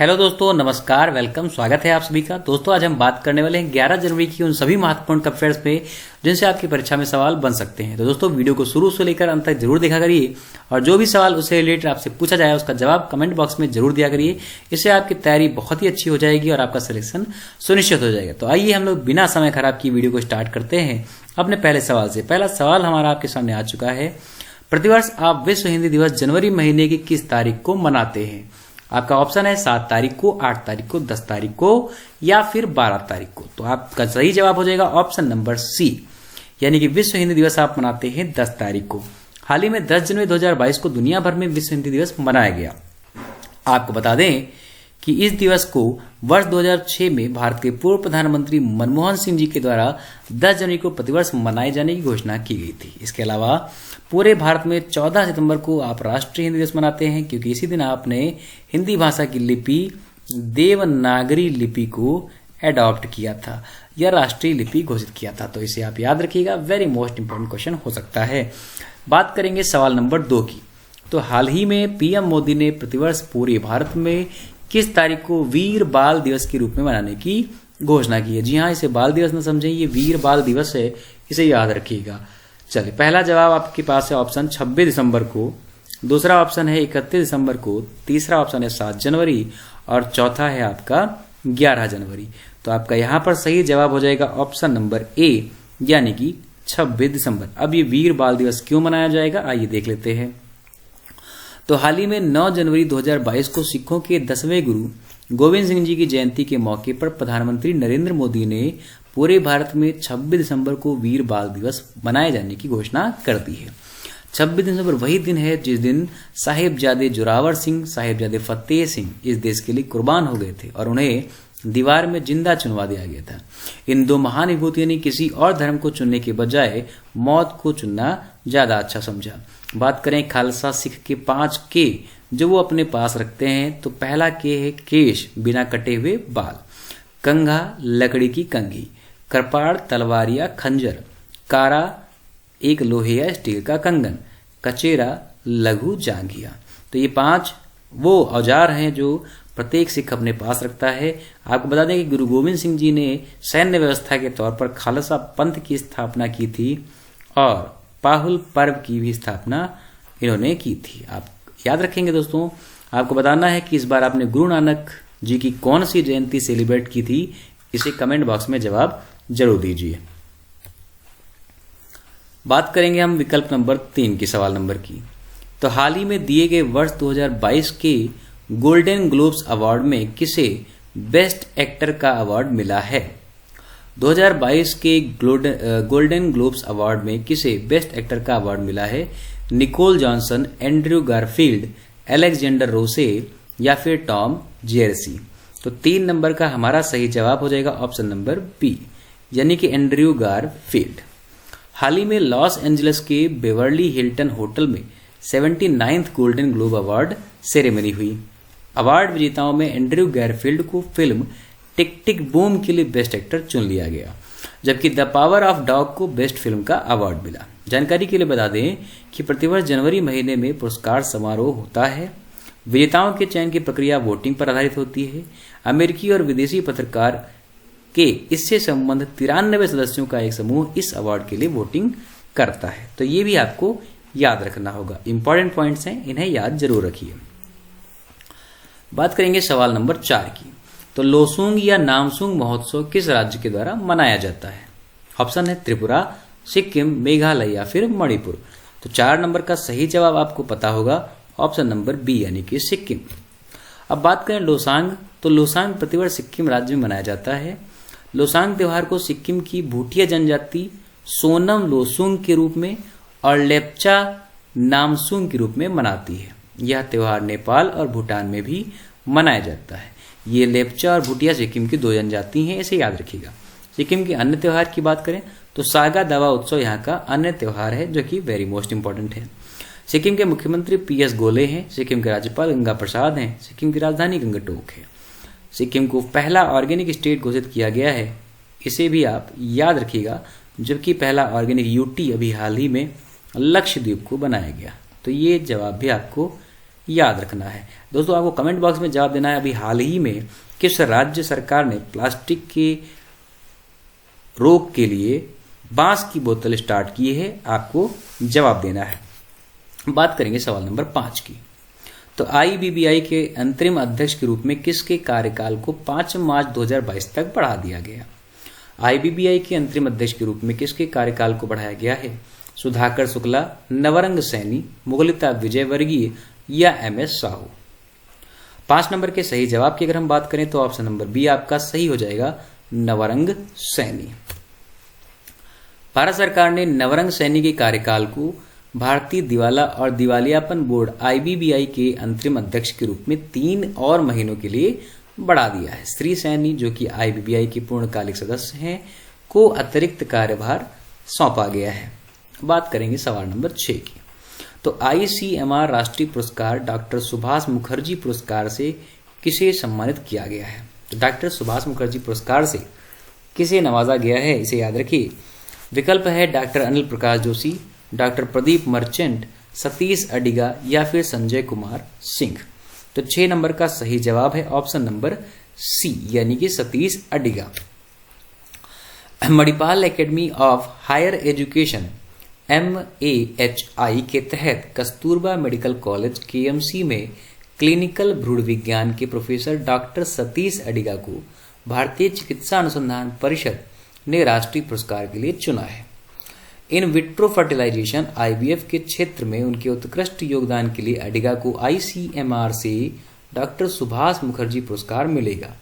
Hello दोस्तों, नमस्कार, welcome, स्वागत है आप सभी का। दोस्तों आज हम बात करने वाले हैं 11 जनवरी की उन सभी महत्वपूर्ण करंट अफेयर्स पे जिनसे आपकी परीक्षा में सवाल बन सकते हैं। तो दोस्तों वीडियो को शुरू से लेकर अंत तक जरूर देखा करिए और जो भी सवाल उससे रिलेटेड आपसे पूछा जाए उसका जवाब कमेंट बॉक्स में जरूर दिया करिए। इससे आपकी तैयारी बहुत ही अच्छी हो जाएगी और आपका सिलेक्शन सुनिश्चित हो जाएगा। तो आइए हम लोग बिना समय खराब की वीडियो को स्टार्ट करते हैं अपने पहले सवाल से। पहला सवाल हमारा आपके सामने आ चुका है। प्रतिवर्ष आप विश्व हिंदी दिवस जनवरी महीने की किस तारीख को मनाते हैं? आपका ऑप्शन है 7 तारीख को, 8 तारीख को, 10 तारीख को या फिर 12 तारीख को। तो आपका सही जवाब हो जाएगा ऑप्शन नंबर सी, यानी कि विश्व हिंदी दिवस आप मनाते हैं 10 तारीख को। हाल ही में 10 जनवरी 2022 को दुनिया भर में विश्व हिंदी दिवस मनाया गया। आपको बता दें कि इस दिवस को वर्ष 2006 में भारत के पूर्व प्रधानमंत्री मनमोहन सिंह जी के द्वारा 10 जनवरी को प्रतिवर्ष मनाए जाने की घोषणा की गई थी। इसके अलावा पूरे भारत में 14 सितंबर को आप राष्ट्रीय हिंदी दिवस मनाते हैं, क्योंकि इसी दिन आपने हिंदी भाषा की लिपि देवनागरी लिपि को एडॉप्ट किया था या राष्ट्रीय लिपि घोषित किया था। तो इसे आप याद रखिएगा, वेरी मोस्ट इंपोर्टेंट क्वेश्चन हो सकता है। बात करेंगे सवाल नंबर 2 की। तो हाल ही में पीएम मोदी ने प्रतिवर्ष पूरे भारत में किस तारीख को वीर बाल दिवस के रूप में मनाने की घोषणा की है? जी हाँ, इसे बाल दिवस न समझें, ये वीर बाल दिवस है, इसे याद रखिएगा। चलिए, पहला जवाब आपके पास है ऑप्शन 26 दिसंबर को, दूसरा ऑप्शन है 31 दिसंबर को, तीसरा ऑप्शन है 7 जनवरी और चौथा है आपका 11 जनवरी। तो आपका यहां पर सही जवाब हो जाएगा ऑप्शन नंबर ए, यानी कि 26 दिसंबर। अब ये वीर बाल दिवस क्यों मनाया जाएगा, आइए देख लेते हैं। तो हाल ही में 9 जनवरी 2022 को सिखों के 10वें गुरु गोविंद सिंह जी की जयंती के मौके पर प्रधानमंत्री नरेंद्र मोदी ने पूरे भारत में 26 दिसंबर को वीर बाल दिवस मनाए जाने की घोषणा कर दी है। 26 दिसंबर वही दिन है जिस दिन साहिबजादे जोरावर सिंह, साहिबजादे फतेह सिंह इस देश के लिए कुर्बान हो गए थे और उन्हें दीवार में जिंदा चुनवा दिया गया था। इन दो महान विभूतियों ने किसी और धर्म को चुनने के बजाय मौत को चुनना ज्यादा अच्छा समझा। बात करें खालसा सिख के 5 के जो वो अपने पास रखते हैं, तो पहला के है केश, बिना कटे हुए बाल, कंघा, लकड़ी की कंघी, कृपाण, तलवार या खंजर, कारा, एक लोहे या स्टील का कंगन, कचेरा, लघु जांघिया। तो ये 5 वो औजार हैं जो प्रत्येक सिख अपने पास रखता है। आपको बता दें कि गुरु गोविंद सिंह जी ने सैन्य व्यवस्था के तौर पर खालसा पंथ की स्थापना की थी और पाहुल पर्व की भी स्थापना इन्होंने की थी। आप याद रखेंगे दोस्तों। आपको बताना है कि इस बार आपने गुरु नानक जी की कौन सी जयंती सेलिब्रेट की थी, इसे कमेंट बॉक्स में जवाब जरूर दीजिए। बात करेंगे हम विकल्प नंबर 3 की, सवाल नंबर की। तो हाल ही में दिए गए वर्ष 2022 के गोल्डन ग्लोब्स अवार्ड में किसे बेस्ट एक्टर का अवार्ड मिला है? 2022 के गोल्डन ग्लोब्स अवार्ड में किसे बेस्ट एक्टर का अवार्ड मिला है? Nicole Johnson, Andrew Garfield, Alexander Rose या फिर टॉम जेरसी। तो 3 नंबर का हमारा सही जवाब हो जाएगा ऑप्शन नंबर बी, यानी कि एंड्रयू गारफील्ड। हाल ही में लॉस एंजलिस के बेवर्ली हिल्टन होटल में 79th golden globe award ceremony हुई। अवार्ड विजेताओं में एंड्रयू गारफील्ड को फिल्म टिक टिक बूम के लिए बेस्ट एक्टर चुन लिया गया, जबकि द पावर ऑफ डॉग को बेस्ट फिल्म का अवार्ड मिला। जानकारी के लिए बता दें कि प्रतिवर्ष जनवरी महीने में पुरस्कार समारोह होता है। विजेताओं के चयन की प्रक्रिया वोटिंग पर आधारित होती है। अमेरिकी और विदेशी पत्रकार के इससे संबंधित 93 सदस्यों का एक समूह इस अवार्ड के लिए वोटिंग करता है। तो ये भी आपको याद रखना होगा, इंपॉर्टेंट पॉइंट्स हैं, इन्हें याद जरूर रखिए। बात करेंगे सवाल नंबर 4 की। तो लोसूंग या नामसूंग महोत्सव किस राज्य के द्वारा मनाया जाता है? ऑप्शन है त्रिपुरा, सिक्किम, मेघालय या फिर मणिपुर। तो 4 नंबर का सही जवाब आपको पता होगा ऑप्शन नंबर बी, यानी कि सिक्किम। अब बात करें लोसांग, तो लोसांग प्रतिवर्ष सिक्किम राज्य में मनाया जाता है। लोसांग त्योहार को सिक्किम की भूटिया जनजाति सोनम लोसूंग के रूप में और लेप्चा नामसूंग के रूप में मनाती है। यह त्योहार नेपाल और भूटान में भी मनाया जाता है। ये लेप्चा और भूटिया सिक्किम की 2 जनजाति हैं, इसे याद रखिएगा। सिक्किम के अन्य त्योहार की बात करें तो सागा दावा उत्सव यहाँ का अन्य त्योहार है जो कि वेरी मोस्ट इंपॉर्टेंट है। सिक्किम के मुख्यमंत्री PS गोले हैं। सिक्किम के राज्यपाल गंगा प्रसाद हैं। सिक्किम की राजधानी गंगटोक है। सिक्किम को पहला ऑर्गेनिक स्टेट घोषित किया गया है, इसे भी आप याद रखिएगा, जबकि पहला ऑर्गेनिक UT अभी हाल ही में लक्षद्वीप को बनाया गया। तो ये जवाब भी आपको याद रखना है। दोस्तों आपको कमेंट बॉक्स में जवाब देना है अभी हाल ही में किस राज्य सरकार ने प्लास्टिक के रोक के लिए बांस की बोतल स्टार्ट की है, आपको जवाब देना है। बात करेंगे सवाल नंबर 5 की। तो आईबीबीआई के अंतरिम अध्यक्ष के रूप में किसके कार्यकाल को 5 मार्च 2022 तक बढ़ा दिया गया? आईबीबीआई के अंतरिम अध्यक्ष के रूप में किसके कार्यकाल को बढ़ाया गया है? सुधाकर शुक्ला, नवरंग सैनी, मुगलिता विजयवर्गीय या एमएस साहू? 5 नंबर के सही जवाब की अगर हम बात करें तो ऑप्शन नंबर बी आपका सही हो जाएगा, नवरंग सैनी। भारत सरकार ने नवरंग सैनी के कार्यकाल को भारतीय दिवाला और दिवालियापन बोर्ड आईबीबीआई के अंतरिम अध्यक्ष के रूप में 3 और महीनों के लिए बढ़ा दिया है। श्री सैनी जो कि आईबीबीआई के पूर्णकालिक सदस्य हैं को अतिरिक्त कार्यभार सौंपा गया है। बात करेंगे सवाल नंबर 6 की। तो आईसीएमआर राष्ट्रीय पुरस्कार डॉक्टर सुभाष मुखर्जी पुरस्कार से किसे सम्मानित किया गया है? तो डॉक्टर सुभाष मुखर्जी पुरस्कार से किसे नवाजा गया है, इसे याद रखिए। विकल्प है doctor Anil Prakash Joshi, doctor Pradeep merchant, Satish Adiga या फिर संजय कुमार सिंह। तो 6 नंबर का सही जवाब है ऑप्शन नंबर सी, यानी कि Satish Adiga. Manipal academy of higher education MAHI के तहत कस्तूरबा मेडिकल कॉलेज KMC में क्लिनिकल भ्रूण विज्ञान के प्रोफेसर डॉक्टर सतीश अडिगा को भारतीय चिकित्सा अनुसंधान परिषद ने राष्ट्रीय पुरस्कार के लिए चुना है। इन विट्रो फर्टिलाइजेशन IVF के क्षेत्र में उनके उत्कृष्ट योगदान के लिए अडिगा को ICMR से डॉक्टर सुभाष मुखर्जी पुरस्कार मिलेगा।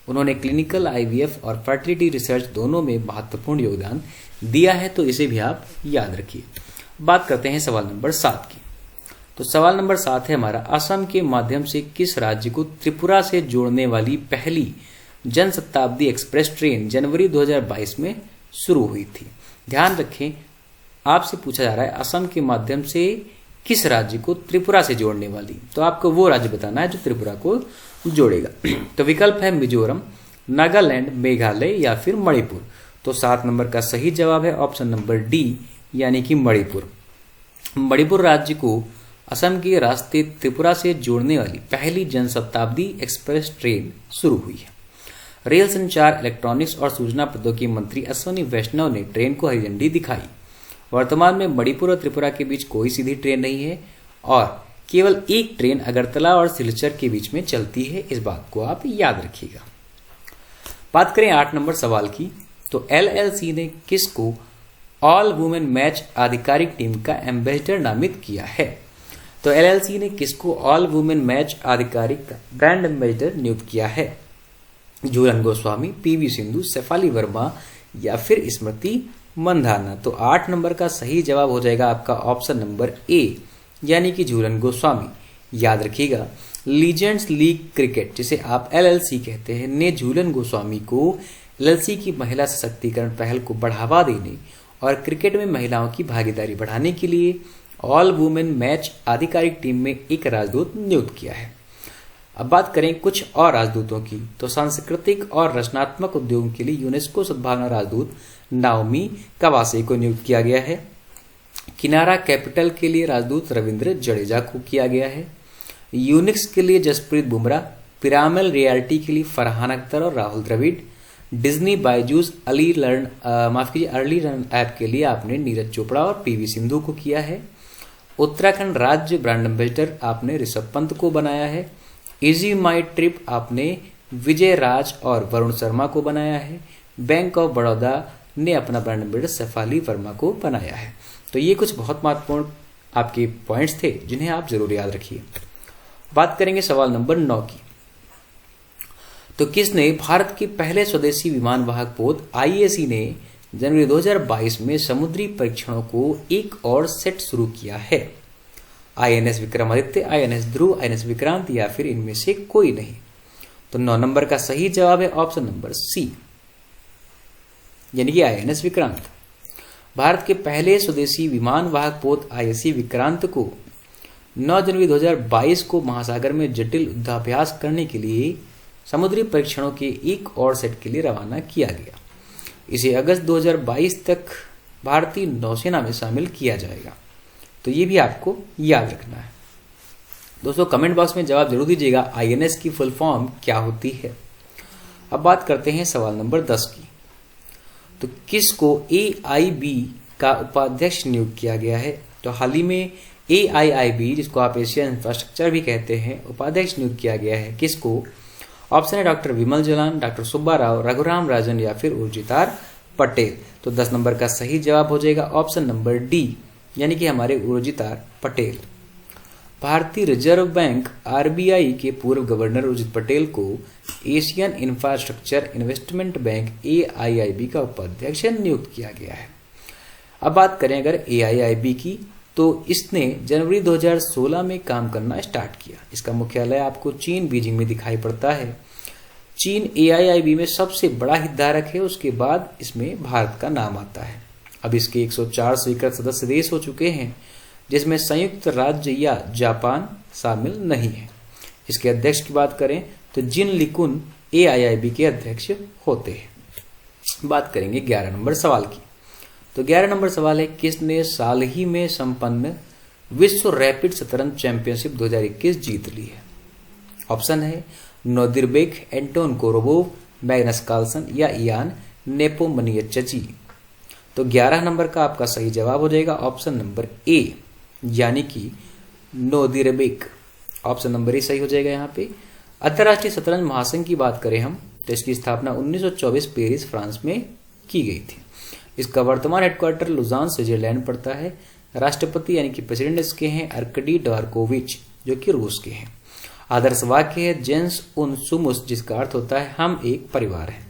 उन्होंने क्लिनिकल IVF और फर्टिलिटी रिसर्च दोनों में महत्वपूर्ण योगदान दिया है, तो इसे भी आप याद रखिए। बात करते हैं सवाल नंबर 7 की। तो सवाल नंबर 7 है हमारा, असम के माध्यम से किस राज्य को त्रिपुरा से जोड़ने वाली पहली जन शताब्दी एक्सप्रेस ट्रेन जनवरी 2022 में शुरू हुई थी? ध्यान रखें, आपसे पूछा जा रहा है असम के माध्यम से किस राज्य को त्रिपुरा से जोड़ने वाली, तो आपको वो राज्य बताना है जो त्रिपुरा को जोड़ेगा। तो विकल्प है मिजोरम, नागालैंड, मेघालय या फिर मणिपुर। तो 7 नंबर का सही जवाब है ऑप्शन नंबर डी, यानी कि मणिपुर। मणिपुर राज्य को असम के रास्ते त्रिपुरा से जोड़ने वाली पहली जन शताब्दी एक्सप्रेस ट्रेन शुरू हुई है। रेल संचार, इलेक्ट्रॉनिक्स और सूचना प्रौद्योगिकी मंत्री अश्विनी वैष्णव ने ट्रेन को हरी झंडी दिखाई। वर्तमान में मणिपुर और त्रिपुरा के बीच कोई सीधी ट्रेन नहीं है और केवल एक ट्रेन अगरतला और सिलचर के बीच में चलती है, इस बात को आप याद रखिएगा। बात करें 8 नंबर सवाल की। तो LLC ने किसको ऑल वुमेन मैच आधिकारिक टीम का एम्बेसडर नामित किया है? तो LLC ने किसको ऑल वुमेन मैच आधिकारिक का ब्रांड एम्बेसडर नियुक्त किया है? झूलन गोस्वामी, PV सिंधु, शेफाली वर्मा या फिर स्मृति मंधाना। तो 8 नंबर का सही जवाब हो जाएगा आपका ऑप्शन नंबर ए, यानी कि झूलन गोस्वामी। याद रखिएगा, लीजेंड्स लीग क्रिकेट जिसे आप LLC कहते हैं ने झूलन गोस्वामी को LLC की महिला सशक्तिकरण पहल को बढ़ावा देने और क्रिकेट में महिलाओं की भागीदारी बढ़ाने के लिए ऑल वुमेन मैच आधिकारिक टीम में एक राजदूत नियुक्त किया है। अब बात करें कुछ और राजदूतों की। तो सांस्कृतिक और रचनात्मक उद्योगों के लिए यूनेस्को सद्भावना राजदूत नाओमी कवासे को नियुक्त किया गया है। किनारा कैपिटल के लिए राजदूत रविंद्र जडेजा को किया गया है। यूनिक्स के लिए जसप्रीत बुमराह, पिरामल रियलिटी के लिए फरहान अख्तर और Rahul Dravid, Disney Byju's early learn app के लिए आपने नीरज चोपड़ा और PV सिंधु को किया है। उत्तराखंड राज्य ब्रांड एम्बेसडर आपने ऋषभ पंत को बनाया है। इजी माई ट्रिप आपने विजय राज और वरुण शर्मा को बनाया है। बैंक ऑफ बड़ौदा ने अपना ब्रांड एम्बेसडर शेफाली वर्मा को बनाया है। तो ये कुछ बहुत महत्वपूर्ण आपके पॉइंट्स थे जिन्हें आप जरूर याद रखिए। बात करेंगे सवाल नंबर 9 की। तो किसने भारत के पहले स्वदेशी विमान वाहक पोत IAC ने जनवरी 2022 में समुद्री परीक्षणों को एक और सेट शुरू किया है? INS विक्रमादित्य, INS ध्रुव, INS विक्रांत या फिर इनमें से कोई नहीं। तो 9 नंबर का सही जवाब है ऑप्शन नंबर सी, यानी कि INS विक्रांत। भारत के पहले स्वदेशी विमान वाहक पोत IAC विक्रांत को 9 जनवरी 2022 को महासागर में जटिल युद्धाभ्यास करने के लिए समुद्री परीक्षणों के एक और सेट के लिए रवाना किया गया। इसे अगस्त 2022 तक भारतीय नौसेना में शामिल किया जाएगा। तो ये भी आपको याद रखना है। दोस्तों कमेंट बॉक्स में जवाब जरूर दीजिएगा INS की फुल फॉर्म क्या होती है। अब बात करते हैं सवाल नंबर 10 की। तो किसको AIIB का उपाध्यक्ष नियुक्त किया गया है? तो हाल ही में AIIB, जिसको आप एशियन इंफ्रास्ट्रक्चर भी कहते हैं, उपाध्यक्ष नियुक्त किया गया है। किसको? ऑप्शन है डॉक्टर विमल जलान, डॉक्टर सुब्बा राव, रघुराम राजन या फिर उर्जितार पटेल। तो 10 नंबर का सही जवाब हो जाएगा ऑप्शन नंबर डी, यानी कि हमारे उर्जितार पटेल। भारतीय रिजर्व बैंक RBI के पूर्व गवर्नर उर्जित पटेल को Asian infrastructure investment bank AIIB का उपाध्यक्ष नियुक्त किया गया है। अब बात करें अगर AIIB की, तो इसने जनवरी 2016 में काम करना स्टार्ट किया। इसका मुख्यालय आपको चीन बीजिंग में दिखाई पड़ता है। चीन AIIB में सबसे बड़ा हितधारक है, उसके बाद इसमें भारत का नाम आता है। अब इसके 104 स्वीकृत सदस्य देश हो चुके हैं, जिसमें संयुक्त राज्य या जापान शामिल नहीं है। इसके अध्यक्ष की बात करें तो जिन लिकुन AIIB के अध्यक्ष होते हैं। बात करेंगे 11 नंबर सवाल की। तो 11 नंबर सवाल है, किसने साल ही में संपन्न विश्व रैपिड शतरंज चैंपियनशिप 2021 जीत ली है? ऑप्शन है नोदिर्बेक, एंटोन कोरोबोव, मैग्नस कार्लसन या इयान नेपोमनियच्ची। तो 11 नंबर का आपका सही जवाब हो जाएगा ऑप्शन नंबर ए, यानी कि नोदिर्बेक। ऑप्शन नंबर ए सही हो जाएगा यहाँ पे। अंतर्राष्ट्रीय शतरंज महासंघ की बात करें हम, तो इसकी स्थापना 1924 पेरिस फ्रांस में की गई थी। इसका वर्तमान हेडक्वार्टर लुजान स्विट्जरलैंड पड़ता है। राष्ट्रपति यानी कि प्रेसिडेंट इसके हैं अर्कडी ड्वारकोविच, जो कि रूस के हैं। आदर्श वाक्य है जेंस उन सुमुस, जिसका अर्थ होता है हम एक परिवार हैं।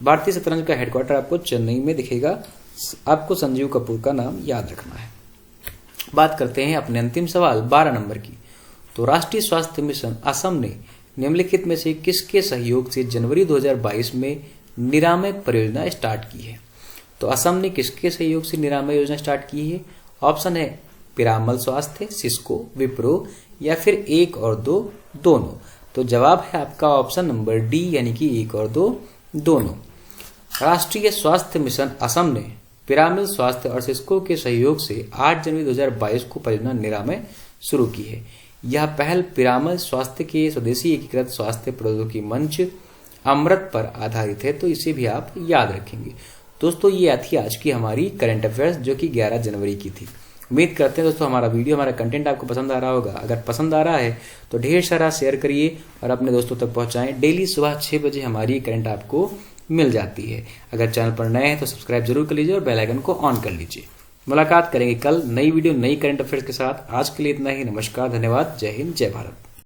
भारतीय शतरंज का हेडक्वार्टर आपको चेन्नई में दिखेगा। आपको संजीव कपूर का नाम याद रखना है। बात करते हैं अपने अंतिम सवाल 12 नंबर की। तो राष्ट्रीय स्वास्थ्य मिशन असम ने निम्नलिखित में से किसके सहयोग से जनवरी 2022 में निरामय परियोजना स्टार्ट की है? तो असम ने किसके सहयोग से निरामय योजना स्टार्ट की है? ऑप्शन है पिरामल स्वास्थ्य, सिस्को, विप्रो या फिर 1 और 2 दोनों। तो जवाब है आपका ऑप्शन नंबर डी, यानी कि 1 और 2 दोनों। राष्ट्रीय स्वास्थ्य मिशन असम ने पिरामिल स्वास्थ्य और सिस्को के सहयोग से 8 जनवरी 2022 को परियोजना निरामय शुरू की है। यह पहल पिरामिल स्वास्थ्य के स्वदेशी एकीकृत स्वास्थ्य प्रौद्योगिकी मंच अमृत पर आधारित है, तो इसे भी आप याद रखेंगे। दोस्तों ये थी आज की हमारी करंट अफेयर्स, जो कि 11 जनवरी की थी। उम्मीद करते हैं दोस्तों हमारा वीडियो, हमारा कंटेंट आपको पसंद आ रहा होगा। अगर पसंद आ रहा है तो ढेर सारा शेयर करिए और अपने दोस्तों तक पहुंचाएं। डेली सुबह 6 बजे हमारी करंट आपको मिल जाती है। अगर चैनल पर नए हैं तो सब्सक्राइब जरूर कर लीजिए और बेल आइकन को ऑन कर लीजिए। मुलाकात करेंगे कल नई वीडियो नई करंट अफेयर्स के साथ। आज के लिए इतना ही। नमस्कार, धन्यवाद, जय हिंद, जय भारत।